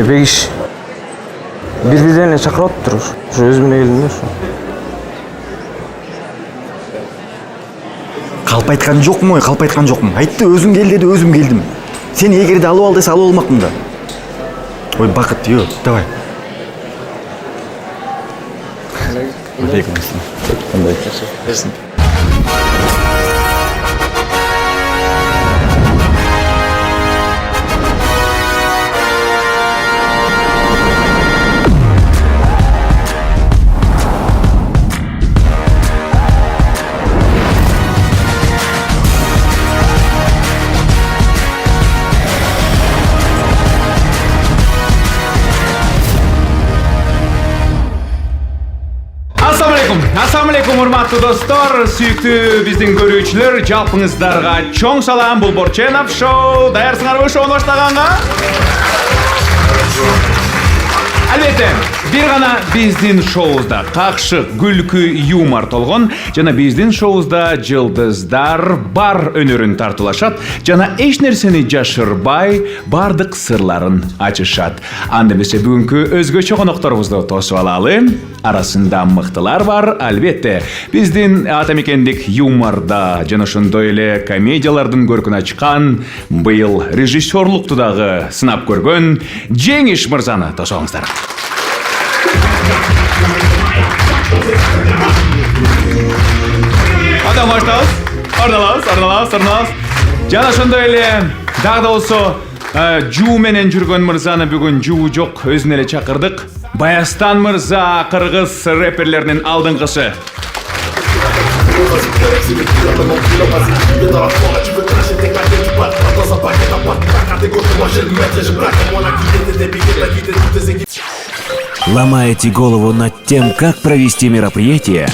Эпек иш. Бир-бирден эле чакырып атыптыр ушу. Ушу өзүм эле келдим да ушу. Калп айткан жокмун, калп айткан жокмун. Айтты, өзүң кел деди, өзүм келдим. Сени эгерде алып ал десе алып алмакмын да. Ой, бакыт, ё, давай. Алейкум ассалам. Кандай? Берсин. Assalamu alaikum урматтуу достор, сүйүктүү биздин көрүүчүлөр, жалпыңыздарга чоң салам. Бул Борченов шоу. Даярсыңарбы шоуну баштаганга? Албетте, бир гана биздин шоубузда какшык, күлкү, юмор толгон жана биздин шоубузда жылдыздар бар өнөрүн тартуулашат жана эч нерсени жашырбай бардык сырларын ачышат. Анда эмесе бүгүнкү өзгөчө конокторубузду тосуп алалы. Арасында мыктылар бар, албетте. Биздин атамекендик юморда жана ошондой эле комедиялардын көркүн ачкан, быйыл режиссерлукту дагы сынап көргөн Жеңиш мырзаны тосуңуздар. Адам баштабыз. Ордалабыз. Жана ошондой эле дагы да болсо жуу менен жүргөн мырзаны бүгүн жуу жок, өзүн эле чакырдык. Баястан мырза, кыргыз рэперлеринин алдыңкысы. Ломаете голову над тем, как провести мероприятие?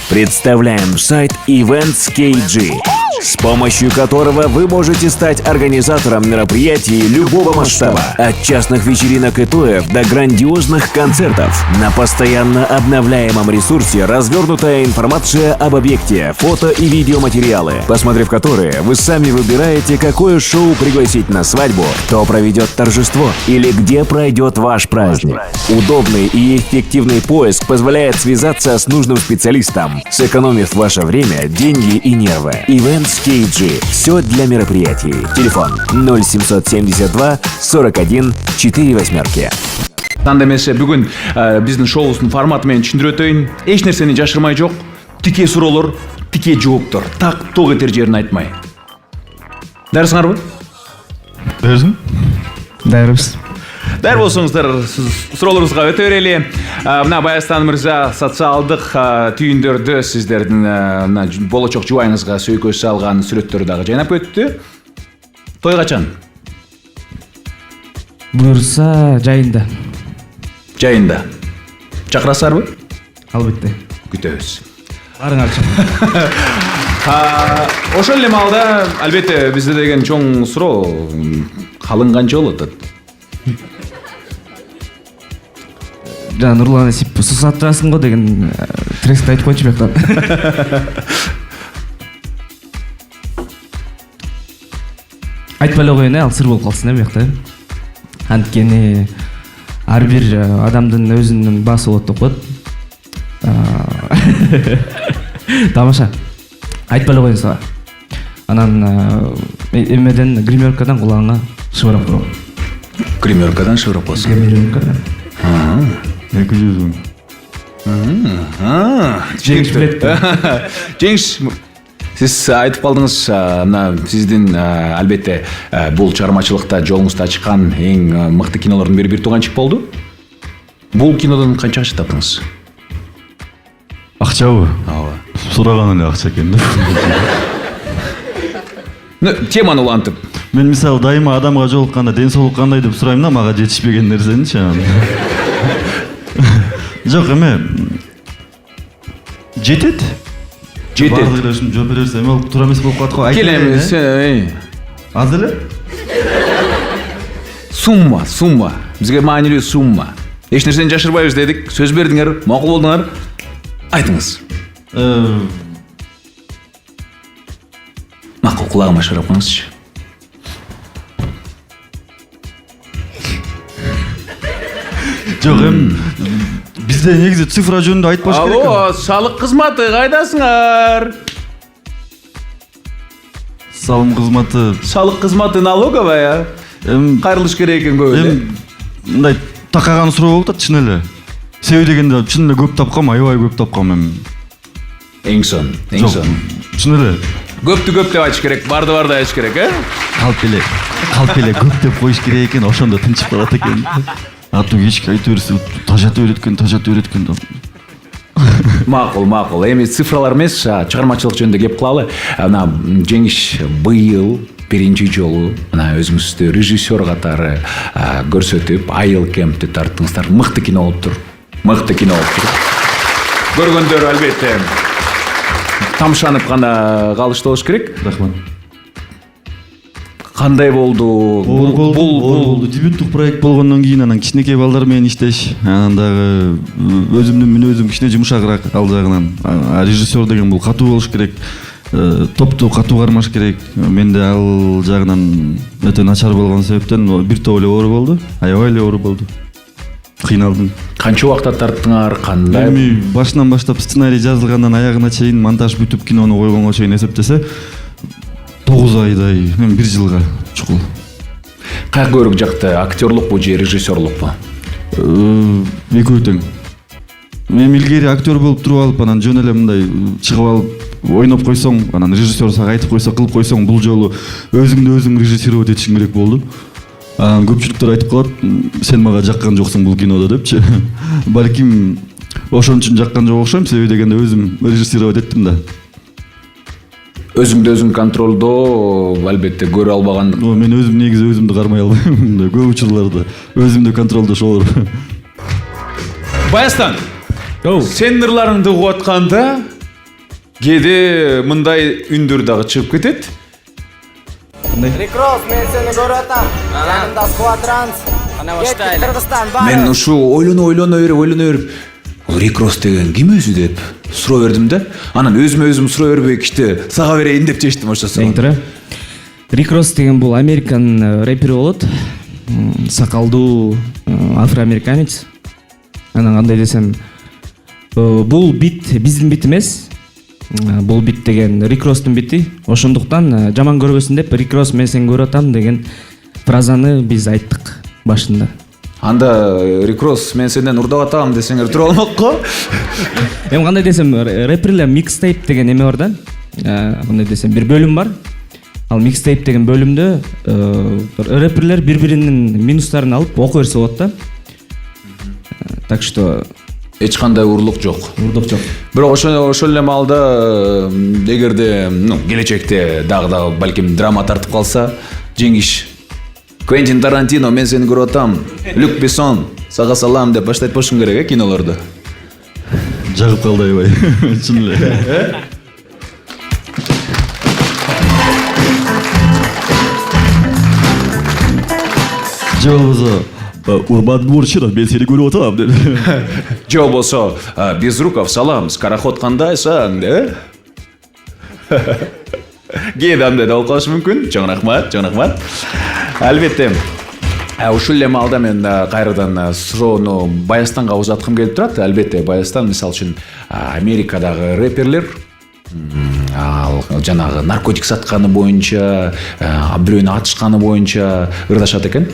Представляем сайт Events KG, с помощью которого вы можете стать организатором мероприятий любого масштаба. От частных вечеринок и тоев до грандиозных концертов. На постоянно обновляемом ресурсе развернутая информация об объекте, фото и видеоматериалы, посмотрев которые, вы сами выбираете, какое шоу пригласить на свадьбу, кто проведет торжество или где пройдет ваш праздник. Удобный и эффективный поиск позволяет связаться с нужным специалистом, сэкономив ваше время, деньги и нервы. Events KG. Все для мероприятий. Телефон 0772 41 48. Анда эмесе бүгүн биздин шоубуздун форматы менен түшүндүрө өтөйүн. Эч нерсени жашырмай жок. Тике суроолор, тике жооптор. Так ток этер жерин айтмай. Даярсыңарбы? Дайырсың? Даярбыз. Даяр болсоңуздар, суроолорубузга өтө берели. Мына Баястан мырза социалдык түйүндөрдө сиздердин мына болочок жубайыңызга сөйкө салган сүрөттөрү дагы жайнап өттү. Той качан? Буюрса жайында. Жайында. Чакырасыздарбы? Албетте. Күтөбүз. Барыңар чакыр. Ошол эле маалда албетте бизде деген чоң суроо калың канча болот атат? Жана Нурлан Эсип су саттырасың го деген тректи айтып койчу бияктан. Айтпай эле коеюн, ал сыр болуп калсын биякта. Анткени ар бир адамдын өзүнүн баасы болот деп коет. Тамаша. Айтпай эле коеюн сага. Анан эмеден гримеркадан кулагыңа шыбырап туруп. Гримеркадан шыбырап болсун. Гримеркадан. 200 000. Жеңиш билет. Жеңиш, сиз айтып калдыңыз, мына сиздин албетте бул чыгармачылыкта жолуңузду ачкан эң мыкты кинолордун бири Бир тууганчик болду. Бул кинодон канча акча таптыңыз? Акчабы? Ооба. Сураган эле акча экен да. Теманы улантып. Мен мисалы дайыма адамга жолукканда ден соолук кандай деп сурайм да, мага жетишпеген нерсеничи. Жок эме. Жетет. Бардык эле ушуну жооп берерсе эме болуп тура эмес болуп калат го. Келем, сен аз эле? Сумма. Бизге маанилүү сумма. Эч нерсени жашырбайбыз дедик. Сөз бердиңер, макул болдуңар. Айтыңыз. Макул, кулагыма шырап коюңузчу. Жок, бизде негизи цифра жөнүндө айтпаш керек. Алло, салык кызматы кайдасыңар? Салым кызматы. Салык кызматы налоговая. Кайрылыш керек экен көп эле. Мындай такаган суроо болуп атат чын эле. Себеби дегенде чын эле көп тапкам, аябай көп тапкам эми. Эң сон. Чын эле. Көптү көп деп айтыш керек, барды айтыш керек, Калп эле көп деп коюш керек экен, ошондо тынчып калат экен. Ату кечке айта берсе, тажата берет экен. Макул. Эми цифралар эмес, чыгармачылык жөнүндө кеп кылалы. Ана жеңиш быйыл биринчи жолу мына өзүңүздү режиссер катары көрсөтүп, Айыл Кемпти тарттыңыздар. Мыкты кино болуптур. Көргөндөр албетте тамшанып гана калышты болуш керек. Рахмат. Кандай болду? Бул дебюттук проект болгондон кийин анан кичинекей балдар менен иштеш, анан дагы өзүмдүн мүнөзүм кичине жумшагыраак ал жагынан. Режиссер деген бул катуу болуш керек. Топту катуу кармаш керек. Менде ал жагынан өтө начар болгон себептен бир топ эле оор болду. Аябай эле оор болду. Кыйналдым. Канча убакта тарттыңар? Кандай? Эми башынан баштап сценарий жазылгандан аягына чейин монтаж бүтүп кинону койгонго чейин эсептесе 9 айдай, 1 жылга чукул. Кайсы көрүк жакты? Актерлукпу же режиссерлукпу? Экөө тең. Мен илгери актер болуп туруп алып, анан жөн эле мындай чыгып алып ойноп койсоң, анан режиссер сага айтып койсо, кылып койсоң, бул жолу өзүңдү өзүң режиссировать этишиң керек болду. Көпчүлүктөр айтып калат, сен мага жаккан жоксуң бул кинодо депчи. Балким ошон үчүн жаккан жок окшойм, себеби дегенде өзүм режиссировать эттим да. Өзүңдү өзүң контролдоо албетте көрө албагандык. Мен өзүм негизи өзүмдү кармай албайм. Көп учурларда өзүмдү контролдошо болор. Баястан, сен ырларыңды угуп атканда кээде мындай үндүр дагы чыгып кетет. Рикрос, мен сени көрүп атам. Жанымда Скватранс. Кетти Кыргызстан бар. Мен ушу ойлоно берип, Рикрос деген ким өзү деп суроо бердим да. Анан өзүм суроо бербей кичти сага берейин деп чечтим ошосу. Рикрос деген бул американ рэпер болот. Сакалдуу афроамериканец. Анан кандай десем, бул бит биздин бит эмес. Бул бит деген Рикростун бити. Ошондуктан жаман көрбөсүн деп Рикрос мен сени көрүп атам деген фразаны биз айттык башында. Анда Рикрос мен сенден урдап атам десеңер тура болмокко. Эми кандай десем, рэперлер микстейп деген эме бар да. Кандай десем, бир бөлүм бар. Ал микстейп деген бөлүмдө рэперлер бири-биринин минустарын алып окуп берсе болот да. Так что эч кандай урлук жок. Бирок ошол эле маалда эгерде, келечекте дагы балким драма тартып калса, жеңиш Квентин Тарантино мен сени көрүп атам, Люк Бессон сага салам деп баштайт болушуң керек кинолорду. Жагып калды аябай. Чын эле. Же болбосо Урбан Бурчинов мен сени көрүп атам деп. Же болбосо Безруков салам, скороход кандайсың деп. Кээде андай да болуп калышы мүмкүн. Чоң рахмат. Албетте. Ушул эле маалда мен кайрадан суроону Баястанга узаткым келип турат. Албетте Баястан мисалы үчүн Америкадагы рэперлер ал жанагы наркотик сатканы боюнча, бирөөнү атышканы боюнча ырдашат экен.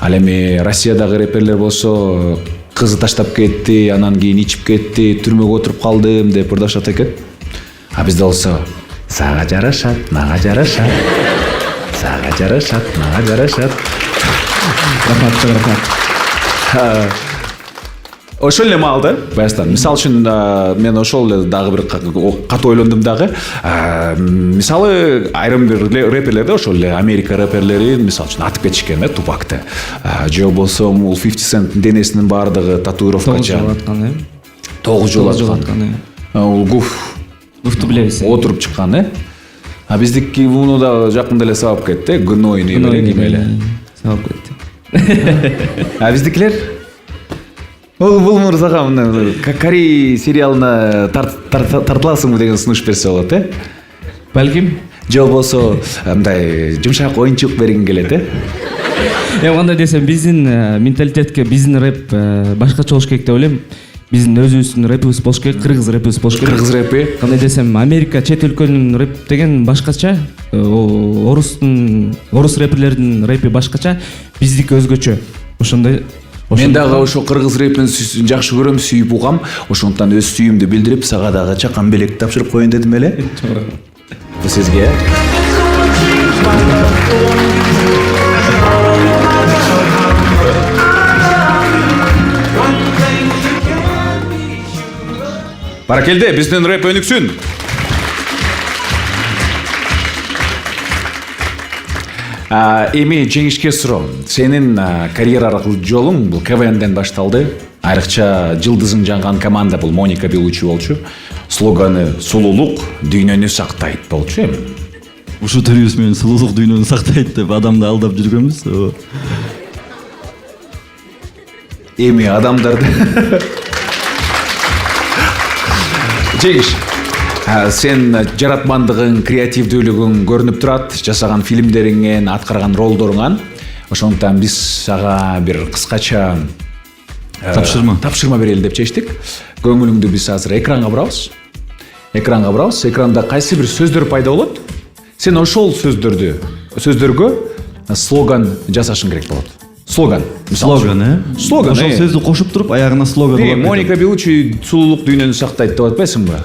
Ал эми Россиядагы рэперлер болсо кызы таштап кетти, анан кийин ичип кетти, түрмөгө отуруп калдым деп ырдашат экен. А бизде болсо сага жарашат, мага жарашат. Сага жарашат, мага жарашат. Рахмат. Ошол эле маалда, Баястан, мисалы үчүн мен ошол эле дагы бир катуу ойлондум дагы. Мисалы айрым бир рэперлерде ошол эле Америка рэперлери мисалы үчүн атып кетишкен, Тупакты. Же болбосо бул 50 Cent'ин денесинин баардыгы татуировкача. 9 жолу аткан. Ул гуфту билебиз. Отуруп чыккан, А биздики муну да жакында эле сабап кетти, гнойный эле. Сабап кетти. А биздикилер? Бул мырзага мына Корей сериалына тартыласыңбы деген сунуш берсе болот, Балким. Же болбосо мындай жумшак оюнчук бергиң келет, Кандай десем, биздин менталитетке биздин рэп башкача болуш керек деп ойлойм. Биздин өзүбүздүн рэпибиз болуш керек, кыргыз рэпибиз болуш керек. Кыргыз рэпи. Кандай десем, Америка чет өлкөнүн рэп деген башкача, орус рэперлердин рэпи башкача, биздики өзгөчө. Ошондой. Мен дагы ошо кыргыз рэпин жакшы көрөм, сүйүп угам. Ошондон өз сүйүүмдү билдирип, сага дагы чакан белек тапшырып коеюн дедим эле. Бул сизге. Баракелде, биздин рэп өнүксүн. Эми жеңишке суроо. Сенин карьералык жолуң бул КВНден башталды. Айрыкча жылдызың жанган команда бул Моника Белучи болчу. Слоганы сулуулук дүйнөнү сактайт болчу эми. Ушу төрүбүз менен сулуулук дүйнөнү сактайт деп адамды алдап жүргөнбүз. Эми адамдарды Жеңиш. Сен жаратмандыгың, креативдүүлүгүң көрүнүп турат, жасаган фильмдериңен, аткарган ролдоруңан. Ошондуктан биз сага бир кыскача тапшырма берели деп чечтик. Көңүлүңдү биз азыр экранга бурабыз. Экранда кайсы бир сөздөр пайда болот. Сен ошол сөздөргө слоган жасашың керек болот. Слоган, Ошол сөздү кошуп туруп, аягына слоган коюп. Моника Белучи сулуулук дүйнөнү сактайт деп атпайсыңбы?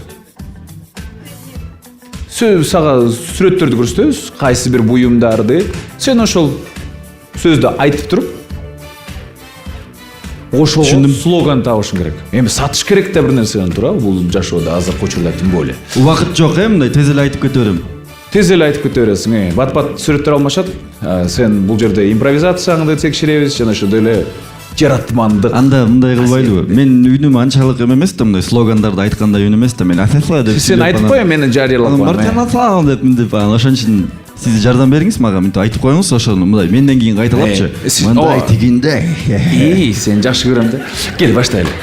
Сага сүрөттөрдү көрсөтөбүз, кайсы бир буюмдарды. Сен ошол сөздү айтып туруп, ошол слоган табышың керек. Эми сатыш керек да бир нерседен туурабы? Бул жашоодо азыркы учурда тим более. Убакыт жок, мындай тез эле айтып кете берем. Тез эле айтып кете бересиң. Бат-бат сүрөттөр алмашат. Сен бул жерде импровизацияңды текшеребиз, жана ошондой эле жаратмандык. Анда мындай кылбайлыбы? Мен үнүм анчалык эмес да, мындай слогандарды айткандай үн эмес да, мен афефа деп. Сен айтып кой, мени жарыялап кой. Деп ошон үчүн сиз жардам бериңиз мага, мынтип айтып коюңуз ошону, мындай менден кийин кайталапчы. Мындай тигиндей. Сен жакшы көрөм да. Кел баштайлы.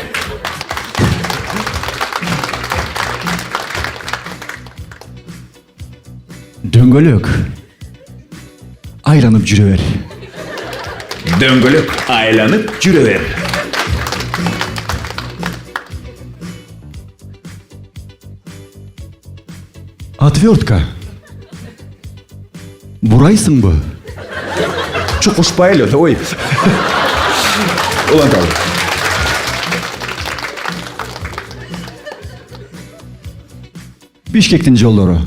Дөңгөлөк айланып жүрө бер. Дөңгөлөк айланып жүрө бер. Отвертка. Бурайсыңбы? Чукушпайлы, ой. Уланталы. Бишкектин жолдору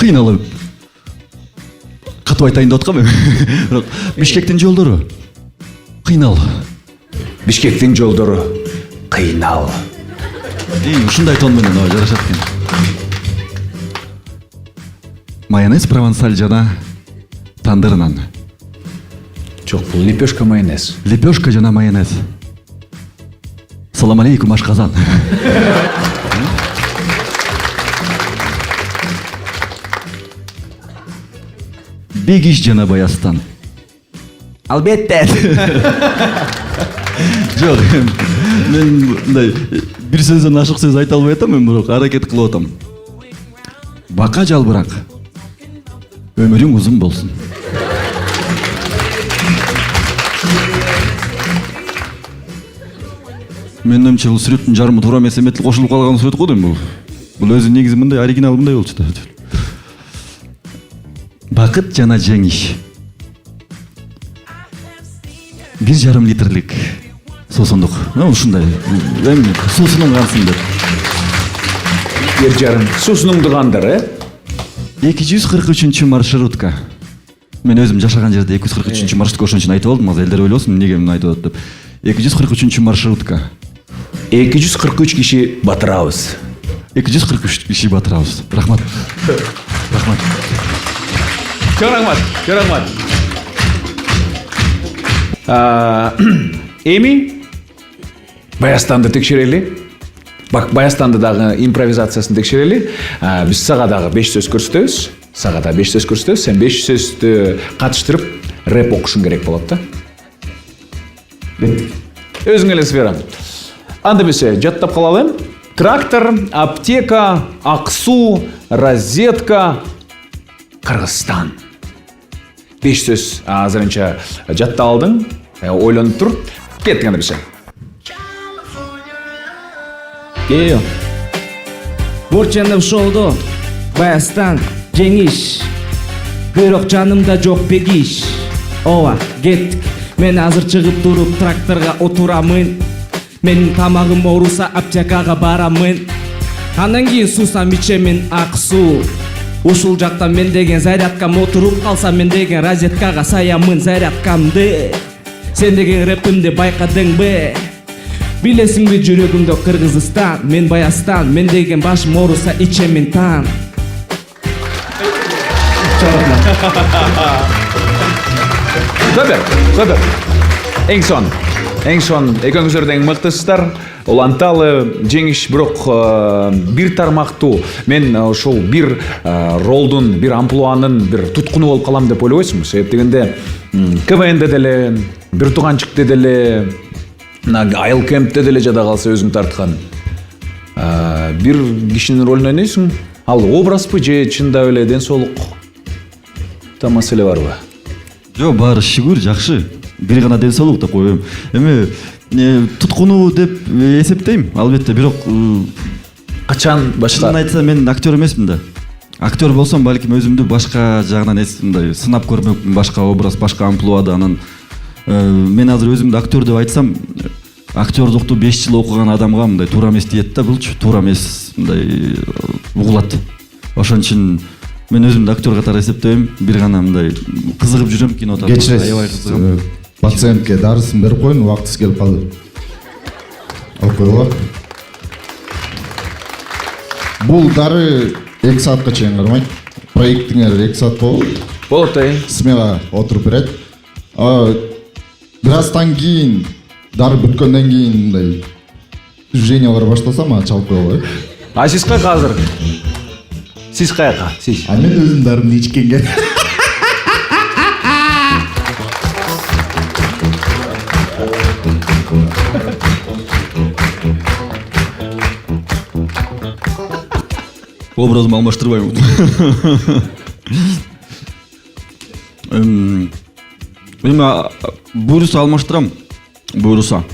кыйналып катып айтайын деп аткам. Бирок Бишкектин жолдору кыйнал. Бишкектин жолдору кыйнал. Ушундай тон менен жарашат экен. Майонез провансаль жана тандыр нан. Жок, бул лепешка майонез. Лепешка жана майонез. Салам алейкум, ашказан. Бегиш жана Баястан. Албетте. Жок, мен мындай бир сөздөн ашык сөз айта албай атам, мен бирок аракет кылып атам. Бака жалбырак. Өмүрүң узун болсун. Мен өмчө бул сүрөттүн жарымы туура эмес эметил кошулуп калган сүрөт го дейм бул. Бул өзү негизи мындай оригинал мындай болчу да. Бакыт жана жеңиш. 1,5 литрлик суусундук. Ушундай. Эми суусунун кансын деп. 1,5 суусунуңду кандыр, 243 маршрутка. Мен өзүм жашаган жерде 243 маршрутка ошон үчүн айтып алдым. Азыр элдер ойлобосун, эмнеге муну айтып атат деп. 243 маршрутка. 243 киши батырабыз. 243 киши батырабыз. Рахмат. Рахмат. Чоң рахмат. Эми Баястанды текшерели. Баястанды дагы импровизациясын текшерели. Биз сага дагы 5 сөз көрсөтөбүз. Сен 5 сөздү катыштырып рэп окушуң керек болот да. Өзүң эле берем. Анда эмесе жаттап калалы. Трактор, аптека, Аксу, розетка, Кыргызстан. 5 сөз азырынча жаттап алдың, ойлонуп тур. Кеттик анда биши. Кеё. Бурчанов шоуду баястан жеңиш. Бирок жанымда жок бегиш. Ооба, кеттик. Мен азыр чыгып туруп тракторго отурамын. Менин тамагым ооруса аптекага барамын. Андан кийин суусам ичемин ак суу. Ушул жакта мен деген зарядкам отуруп калса, мен деген розеткага саямын зарядкамды. Сен деген рэпимди байкадыңбы? Билесиңби жүрөгүмдө Кыргызстан, мен Баястан, мен деген башым ооруса ичемин тан. Көбөр. Эң сон экөөңүздөр да эң мыктысыздар. Уланталы жеңиш, бирок бир тармактуу мен ошол бир ролдун, бир амплуанын бир туткуну болуп калам деп ойлойсуңбу? Себеп дегенде КВНде деле, бир тууганчыкта деле, Айыл кемпте деле жада калса өзүң тарткан бир кишинин ролун ойнойсуң. Ал образбы же чындап эле ден соолук та маселе барбы? Жок, баары шүгүр жакшы. Бир гана ден соолук деп коем. Эми туткуну деп эсептейм, албетте, бирок Качан башка? Чынын айтсам мен актер эмесмин да. Актер болсом балким өзүмдү башка жагынан мындай сынап көрмөкмүн, башка образ, башка амплуада. Анан мен азыр өзүмдү актер деп айтсам, актерлукту 5 жыл окуган адамга мындай туура эмес диет да, булчу туура эмес мындай угулат. Ошон үчүн мен өзүмдү актер катары эсептебейм, бир гана мындай кызыгып жүрөм кинода. Аябай кызыгам. Пациентке дарысын берип коюн, убактысы келип калды. Алып койгула. Бул дары 2 саатка чейин кармайт. Проектиңер 2 саат болот. Болот да. Смело отуруп берет. Бираздан кийин дары бүткөндөн кийин мындай движениялар баштасам, чалып койгула. А сиз кайка азыр? Сиз кайка? Сиз. Мен өзүм дарымды ичкенге. Образым алмаштырбайм. Эми буйруса алмаштырам. Буйруса.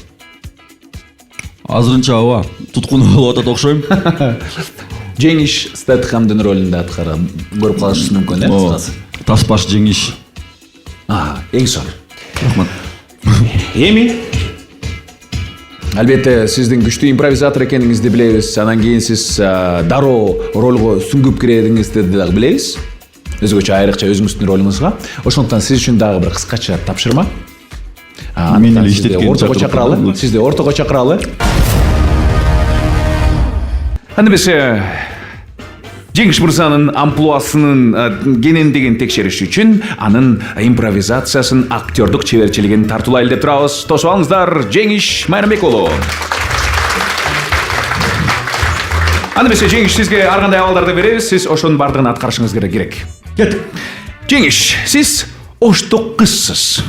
Азырынча ооба, туткуну болуп атат окшойм. Жеңиш Стэтхэмдин ролунда аткарып көрүп калышыңыз мүмкүн, э? Кыскасы. Таспаш жеңиш. Эң сон. Рахмат. Эми албетте сиздин күчтүү импровизатор экениңизди билебиз. Анан кийин сиз дароо ролго сүңгүп киредиңизди дагы билебиз. Өзгөчө айрыкча өзүңүздүн ролуңузга. Ошондуктан сиз үчүн дагы бир кыскача тапшырма. Мен эле иштеткен ортого чакыралы. Сизди ортого чакыралы. Анда биз Жеңиш мырзанын амплуасынын кенендигин текшериш үчүн анын импровизациясын, актердук чеберчилигин тартуулайлы деп турабыз. Тосуп алыңыздар, Жеңиш Майрамбек уулу. Анда биз Жеңиш сизге ар кандай абалдарды беребиз. Сиз ошонун бардыгын аткарышыңыз керек. Кеттик. Жеңиш, сиз оштук кызсыз.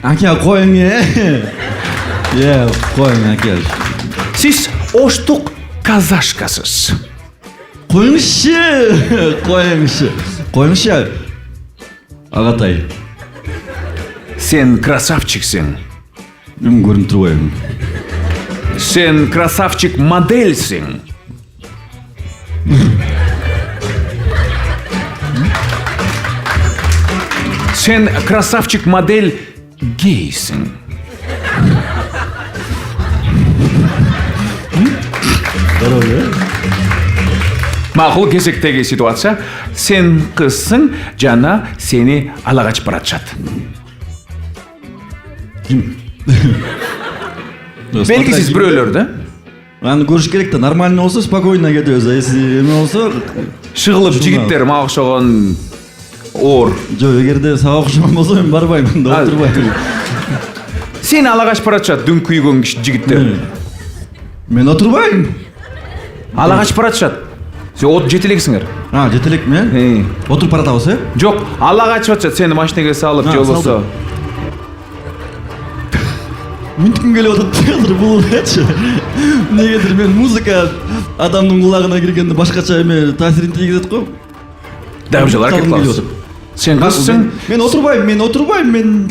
Аке, коюң коюң аке. Сиз оштук казашкасыз. Коюңшы. Агатай. Сен красавчиксиң. Мен көрүнүп турбайбы? Сен красавчик модельсиң. Сен красавчик модель гейсиң. Макул кезектеги ситуация. Сен кызсың, жана сени ала качып баратышат. Белгисиз бирөөлөр да? Аны көрүш керек да, нормально болсо спокойно кетебиз. А если эме болсо, Шыгылып жигиттер мага окшогон оор. Жок, эгерде сага окшогон болсо мен барбайм, анда отурбайм. Сени ала качып баратышат дүң күйгөн жигиттер. Мен отурбайм. Ала качып баратышат. Сен от жетелексиңер. Жетелекми? Отуруп баратабыз, э? Жок, ала качып атышат, сени машинеге салып, же болбосо. Мүнткүн келип атат азыр бул нечи. Негедир мен музыка адамдын кулагына киргенде башкача эме таасирин тийгизет го. Дәу жыл әрекет қыласыз. Сен қызсың. Мен отырбаймын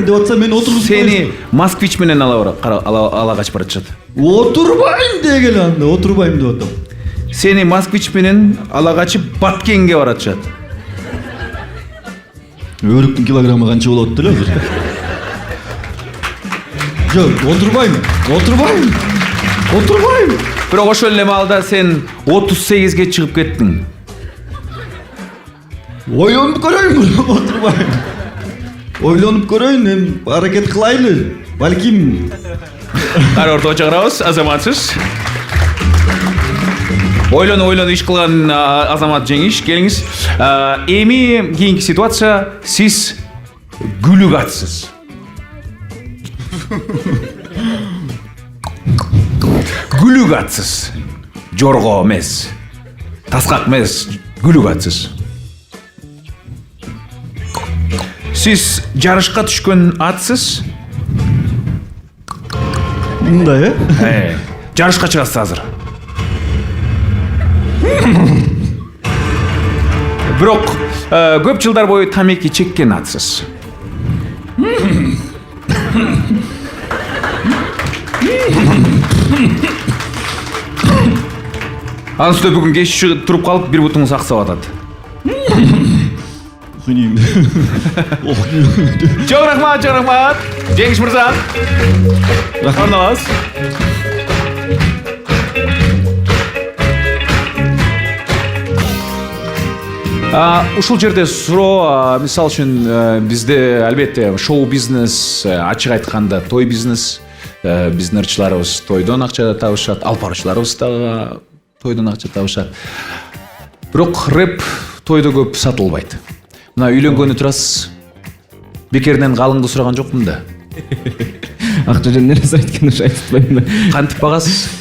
деп атса мен отырғызбаймын. Сені москвич менен ала қачып бара жатышат. Отырбаймын дегеле анда, отырбаймын деп атам. Сені москвич менен ала қачып Баткенге бара жатышат. Өріктің килограммы қанша болады деле азыр? Жоқ, отырбаймын. Бирок ошол эле маалда сен 38ге чыгып кеттиң. Ойланып көрөйүн, эми аракет кылайлы. Балким. Кара ортого чыгарабыз, азаматсыз. Ойлону иш кылган азамат жеңиш, келиңиз. Эми кийинки ситуация, сиз күлүк атсыз. Күлүк атсыз. Жорго эмес. Таскак эмес, күлүк атсыз. Сиз жарышка түшкөн атсыз. Мындай, Жарышка чыгасыз азыр. Бирок көп жылдар бою тамеки чеккен атсыз. Анын үстүнө бүгүн кеч туруп калып бир бутуңуз аксап атат. Чоң рахмат. Жеңиш мырза. Рахмат. Ушул жерде суроо, мисалы үчүн бизде албетте шоу бизнес, ачык айтканда той бизнес, биздин ырчыларыбыз тойдон акча табышат, алып баруучуларыбыз дагы тойдон акча табышат. Бирок рэп тойдо көп сатылбайт. Мына үйлөнгөнү турасыз. Бекеринен калыңды сураган жокмун да. Акча жөнүндө нерсе айткан ушу айтпайм. Кантип багасыз?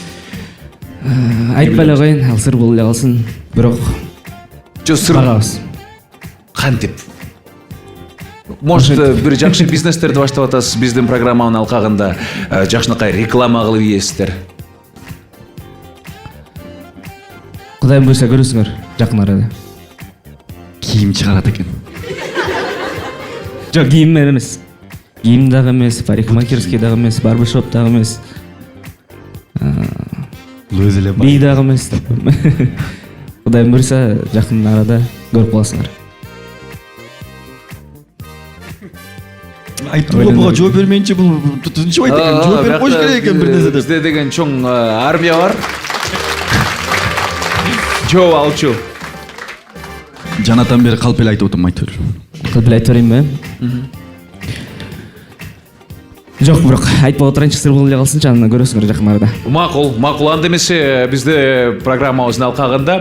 Айтпай эле коеюн, ал сыр болуп эле калсын. Бирок Жо сыр багабыз. кантип? Может, бир жакшы бизнестерди баштап атасыз, биздин программанын алкагында жакшынакай реклама кылып ийесиздер. Кудайым буйрса көрөсүңөр жакын арада. кийим чыгарат экен. Жок, кийим эмес. Кийим дагы эмес, парикмахерский дагы эмес, барбершоп дагы эмес. Өзү эле Би дагы эмес. Кудайым буйрса жакын арада көрүп каласыңар. Айтууга буга жооп бермейинче бул тынчыбайт экен. Жооп берип коюш керек экен бир нерсе деп. Бизде деген чоң армия бар. Жооп алчу. Жанатан бери калп эле айтып атам, айтып бер. Кылып эле айтып берейинби? Жок, бирок айтпай отурайынчы, сыр болуп эле калсынчы, аны көрөсүңөр жакын арада. Макул. Анда эмесе бизде программабыздын алкагында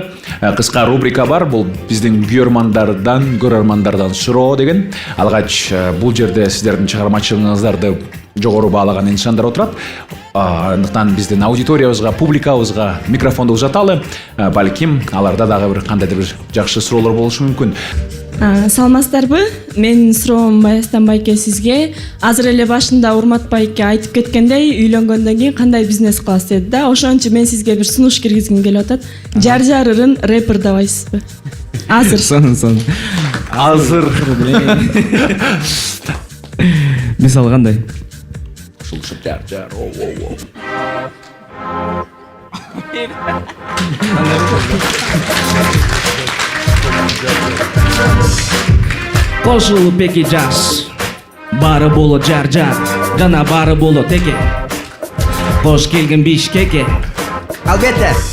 кыска рубрика бар. Бул биздин көрөрмандардан суроо деген. Алгач бул жерде сиздердин чыгармачылыгыңыздарды жогору баалаган инсандар отурат. Андыктан биздин аудиториябызга, публикабызга микрофонду узаталы. Балким аларда дагы бир кандайдыр бир жакшы суроолор болушу мүмкүн. Саламатсыздарбы? Менин суроом Баястан байке сизге. Азыр эле башында Урмат байке айтып кеткендей, үйлөнгөндөн кийин кандай бизнес кыласыз деди да. Ошон үчүн мен сизге бир сунуш киргизгим келип атат. Жар-жарырын рэпер дабайсызбы? Азыр. Сон. Азыр. Мисалы кандай? Жар. Кошулуп эки жаш, баары болот жар-жар, жана баары болот теке. Кош келген Бишкекке.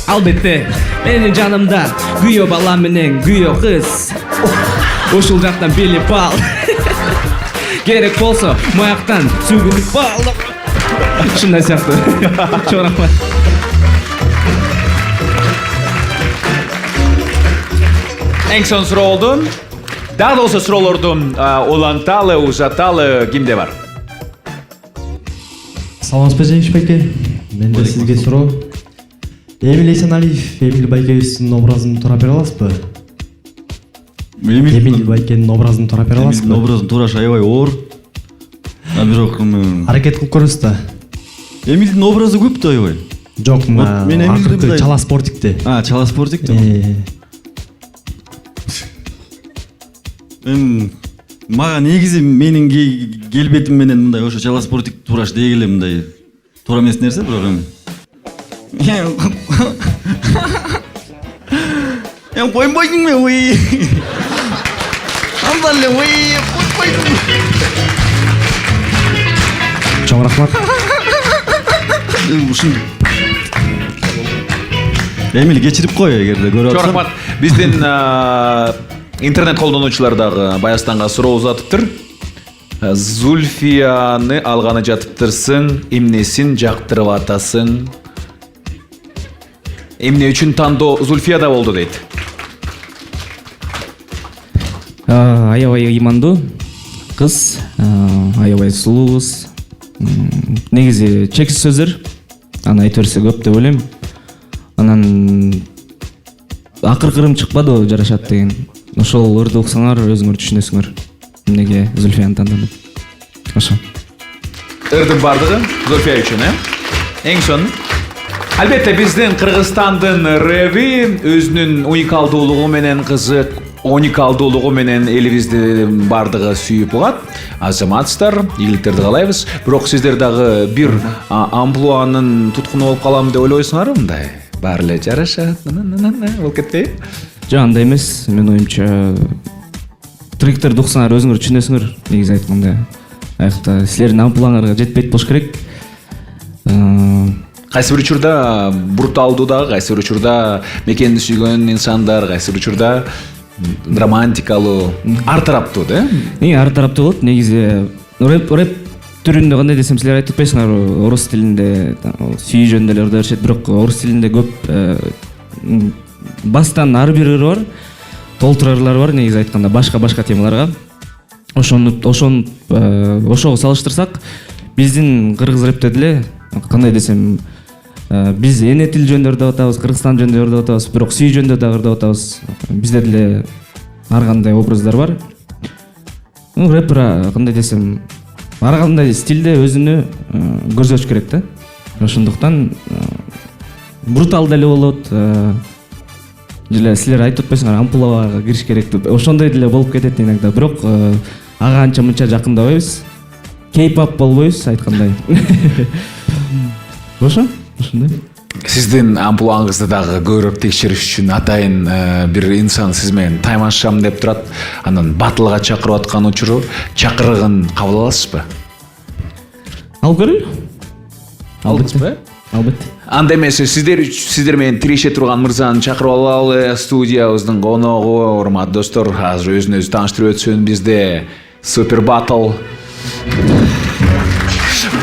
Албетте, менин жанымда күйөө бала менен күйөө кыз. Ушул жактан билип ал. Керек болсо, маяктан сүгүнүп ал. Ушундай сыяктуу. Чоң рахмат. Эң сонун суроо болду. Дагы да болсо суроолорду уланталы, узаталы кимде бар? Саламатсызбы Жеңиш байке? Менде сизге суроо. Эмил Эсеналиев, Эмил байкебиздин образын туура бере аласызбы? Эмил байкенин образын туура бере аласызбы? Эмилдин образын туура аябай оор. Бирок аракет кылып көрөсүз да. Эмилдин образы көп да аябай. Жок, мен Эмилди чала спортикти. Чала спортикти. эми мага негизи менин келбетим менен мындай ошо чала спортик тураш дей эле мындай туура эмес нерсе, бирок эми койбойдуңбу ой анда эле ой койбойдуң. Чоң рахмат. Ушинтип Эмил кечирип кой эгерде көрүп Чоң атсаң. рахмат. Биздин интернет колдонуучулар дагы Баястанга суроо узатыптыр. Зульфияны алганы жатыптырсың, эмнесин жактырып атасың? Эмне үчүн тандоо Зульфияда болду дейт. Аябай ыймандуу кыз, аябай сулуу кыз. Негизи чексиз сөздөр, аны айта берсе көп деп ойлойм. Анан акыркырым чыкпады жарашат деген. Ошол ырды уксаңар өзүңөр түшүнөсүңөр эмнеге Зульфияны тандадым. Ошо. Ырдын бардыгы Зульфия үчүн, эң сонун. Албетте биздин Кыргызстандын рэби өзүнүн уникалдуулугу менен кызык, уникалдуулугу менен элибиздин бардыгы сүйүп угат. Азаматсыздар, ийгиликтерди каалайбыз. Бирок сиздер дагы бир амплуанын туткуну болуп калам деп ойлойсуңарбы мындай? Баары эле жарашат, болуп кетпейби? Жок, андай эмес. Менин оюмча тректерди уксаңар өзүңөр түшүнөсүңөр. Негизи айтканда, аякта силердин амплуаңарга жетпейт болуш керек. Кайсы бир учурда бруталдуу дагы, кайсы бир учурда мекенди сүйгөн инсандар, кайсы бир учурда романтикалуу, ар тараптуу да? Ар тараптуу болот. Негизи рэп түрүндө кандай десем, силер айтып атпайсыңар, орус тилинде сүйүү жөнүндө эле ырда беришет, бирок орус тилинде көп бастан ар бир ыр бар, толтур ырлар бар. Негизи айтканда башка темаларга. Ошого салыштырсак, биздин кыргыз рэпте деле кандай десем, биз эне тил жөнүндө ырдап атабыз, Кыргызстан жөнүндө ырдап атабыз, бирок сүйүү жөнүндө дагы ырдап атабыз. Бизде деле ар кандай образдар бар. Рэпер кандай десем, ар кандай стилде өзүнү көрсөтүш керек да. Ошондуктан брутал деле болот. Жылы силер айтып атпайсыңар, ампулага кириш керек деп. Ошондой деле болуп кетет иногда, бирок ага анча мынча жакындабайбыз. Кей-поп болбойбуз айткандай. Ошондой. Сиздин амплуаңызды дагы көрүп текшериш үчүн атайын бир инсан сиз менен таймашам деп турат. Анан батылга чакырып аткан учуру чакырыгын кабыл аласызбы? Алып көрөлү. Алдыңызбы? Албетте. Анда эмесе сиздер менен тиреше турган мырзаны чакырып алалы. Студиябыздын коногу, урматтуу достор, азыр өзүн өзү тааныштырып өтсүн. Бизде супер батл.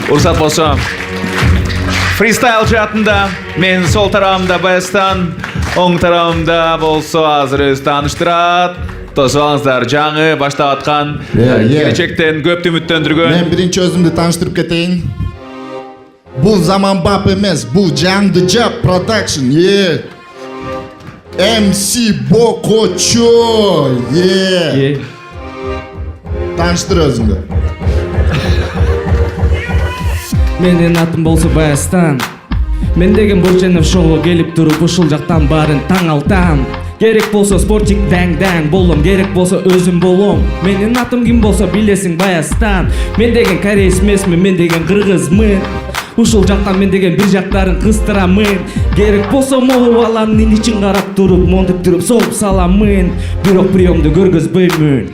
Уруксат болсо, фристайл жаатында мен сол тарабымда Баястан, оң тарабымда болсо азыр өзү тааныштырат. Тосуп алыңыздар, жаңы баштап аткан, келечектен көптү үмүттөндүргөн. Мен биринчи өзүмдү тааныштырып кетейин. Бул Заманбап эмес, бул Жаңды Жап продакшн. MC Бокочо. Тааныштыр өзүңдү. Менин атым болсо Баястан. Мен деген Борченов шоуга келип туруп ушул жактан баарын таң алтам. Керек болсо спортик даң болом, керек болсо өзүм болом. Менин атым ким болсо билесиң, Баястан. Мен деген кореец эмесмин, мен деген кыргызмын. Ушул жактан мен деген бир жактарын кыстырамын. Керек болсо могу баланын ичин карап туруп, монтип туруп соғып саламын. Бирок приемду көргөзбөймүн.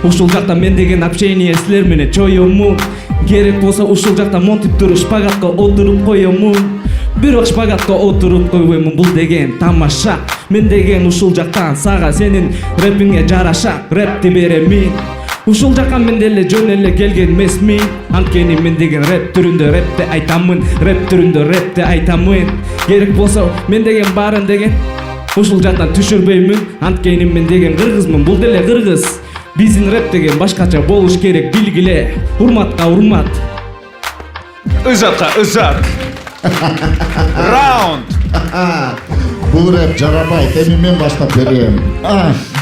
Ушул жактан мен деген общение силер менен чоюмун. Керек болсо ушул жакта монтип туруп шпагатка отуруп коёмун. Бирок шпагатка отуруп койбоймун, бул деген тамаша. Мен деген ушул жактан сага сенин рэпиңе жараша рэпти беремин. Ушул жакка мен деле жөн эле келген эмесмин. Анткени мен деген рэп түрүндө рэпти айтамын, рэп түрүндө рэпти айтамын. Керек болсо мен деген баарын деген ушул жактан түшүрбөймүн. Анткени мен деген кыргызмын, бул деле кыргыз. Биздин рэп деген башкача болуш керек, билгиле. Урматка урмат. Үзатка үзат. Раунд. Бул рэп жарабайт, эми мен баштап берем.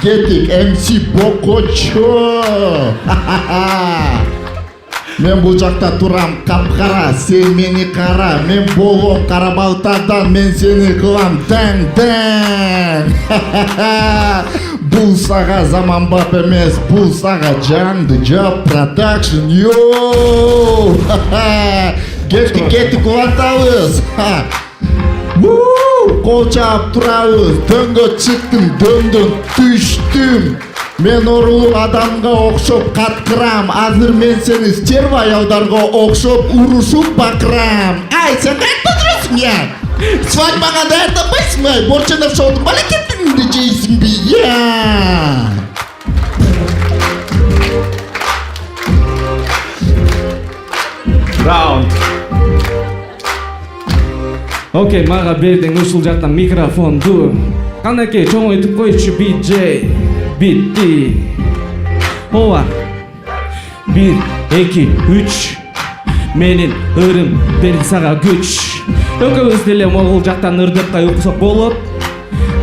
Кетик, MC Бокочо. Мен бул жакта турам капкара, сен мени кара. Мен болом кара балтадан, мен сени кылам даң. Бул сага заманбап эмес, бул сага жаңды жап продакшн. Йоу! Кеттик улантабыз. Кол чаап турабыз. Дөңгө чыктым, дөңдөн түштүм. Мен орулуу адамга окшоп каткырам. Азыр мен сени стерва аялдарга окшоп урушуп бакырам. Ай, сен кантип жүрөсүң я? Свадьбаңа даярданбайсыңбы? Борченов шоудун балакетинди жейсиңби я? Раунд. Окей, мага бердиң ушул жактан микрофонду. Канакей чоңойтуп койчу биджей. Битти. Ооба. 1, 2, 3. Менин ырым берди сага күч. Экөөбүз деле могул жактан ырдыкка уксак болуп.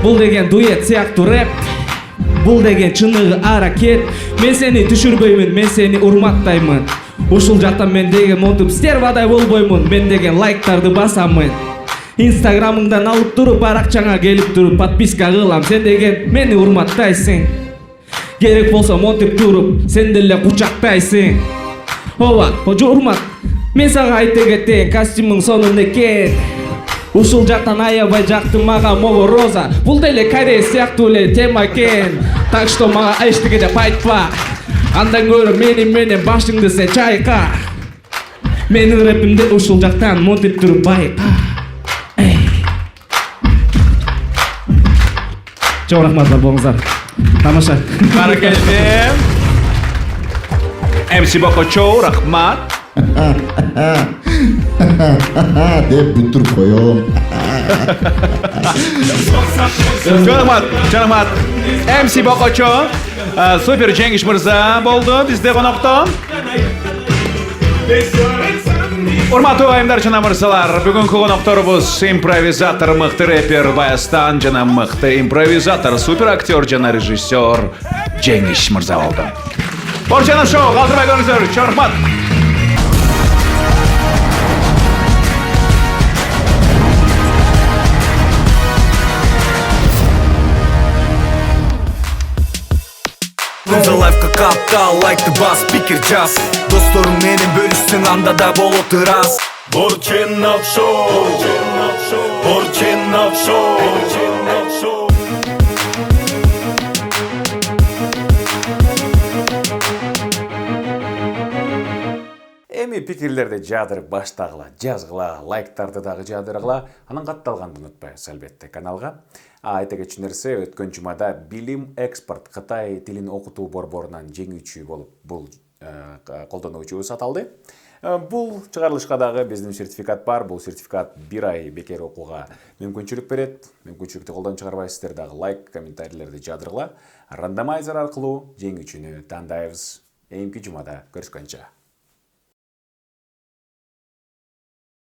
Бул деген дуэт сыяктуу рэп. Бул деген чыныгы аракет. Мен сени түшүрбөймүн, мен сени урматтаймын. Ушул жактан мен деген монтуп стервадай болбоймун. Мен деген лайктарды басамын. Инстаграмыңдан алып туруп, баракчаңа келип туруп подписка кылам. Сен деген мени урматтайсың. Керек болсо монтип туруп, сен деле кучактайсың. Ооба, ожо урмат. Мен сага айта кетейин, костюмуң сонун экен. Ушул жактан аябай жакты мага мого роза. Бул деле корей сыяктуу эле тема экен. Так что мага эчтеке деп айтпа. Андан көрө менен башыңды сен чайка. Менин рэпимди ушул жактан монтип туруп байка. Чоң рахмат бар болуңуздар. Тамаша. Баракелде. MC Бокочо, рахмат. Деп бүтүрүп коем. Жанамат. MC Бокочо. Супер Жеңиш мырза болду бизде конокто. Урматтуу айымдар жана мырзалар, бүгүнкү конокторубуз импровизатор, мыкты рэпер Баястан жана мыкты импровизатор, супер актер жана режиссер Жеңиш мырза болду. Борченов шоу, калтырбай көрүңүздөр. Чоң рахмат. The life как каптал, like the bass, speaker jazz. Досторум менен бөлүшсүң, анда да болот ырас. Борченов шоу, Борченов шоу, Борченов шоу. Эми пикирлерди жадырып баштагыла, жазгыла, лайктарды дагы жадыргыла, анан катталганды унутпайбыз албетте каналга. Айта кетчү нерсе, өткөн жумада Билим Экспорт Кытай тилин окутуу борборунан жеңүүчү болуп бул колдонуучубуз аталды. Бул чыгарылышка дагы биздин сертификат бар. Бул сертификат 1 ай бекер окууга мүмкүнчүлүк берет. Мүмкүнчүлүктү колдон чыгарбайсыздар дагы лайк, комментарийлерди жадыргыла. Рандомайзер аркылуу жеңүүчүнү тандайбыз. Эми жумада көрүшкөнчө.